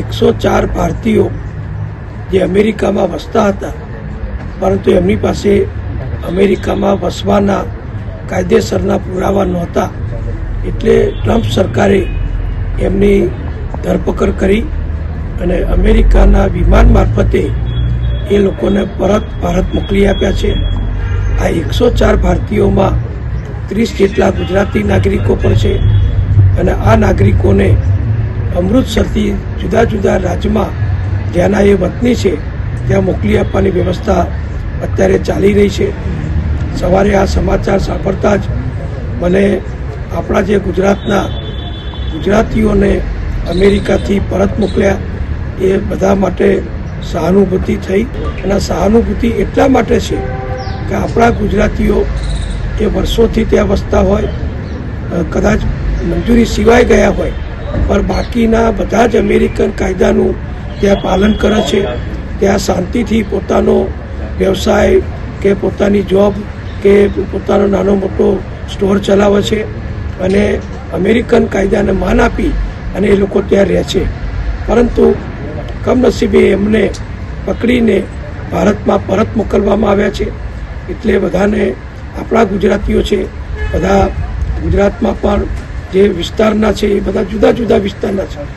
104 ભારતીયો જે અમેરિકામાં વસતા હતા, પરંતુ એમની પાસે અમેરિકામાં વસવાના કાયદેસરના પુરાવા નહોતા, એટલે ટ્રમ્પ સરકારે એમની ધરપકડ કરી અને અમેરિકાના વિમાન મારફતે એ લોકોને પરત ભારત મોકલી આપ્યા છે. આ 104 ભારતીયોમાં 30 જેટલા ગુજરાતી નાગરિકો પણ છે અને આ નાગરિકોને અમૃતસરથી જુદા જુદા રાજ્યમાં જ્યાંના એ વતની છે ત્યાં મોકલી આપવાની વ્યવસ્થા અત્યારે ચાલી રહી છે. સવારે આ સમાચાર સાંભળતા જ મને આપણા જે ગુજરાતીઓને અમેરિકાથી પરત મોકલ્યા એ બધા માટે સહાનુભૂતિ થઈ. અને સહાનુભૂતિ એટલા માટે છે કે આપણા ગુજરાતીઓ એ વર્ષોથી ત્યાં વસતા હોય, કદાચ મંજૂરી સિવાય ગયા હોય, પણ બાકીના બધા જ અમેરિકન કાયદાનું ત્યાં પાલન કરે છે. ત્યાં શાંતિથી પોતાનો વ્યવસાય કે પોતાની જોબ કે પોતાનો નાનો મોટો સ્ટોર ચલાવે છે અને અમેરિકન કાયદાને માન આપી અને એ લોકો ત્યાં રહે છે. પરંતુ કમનસીબે એમને પકડીને ભારતમાં પરત મોકલવામાં આવ્યા છે. એટલે બધાને આપણા ગુજરાતીઓ છે બધા ગુજરાતમાં પણ જે વિસ્તારના છે એ બધા જુદા જુદા વિસ્તારના છે.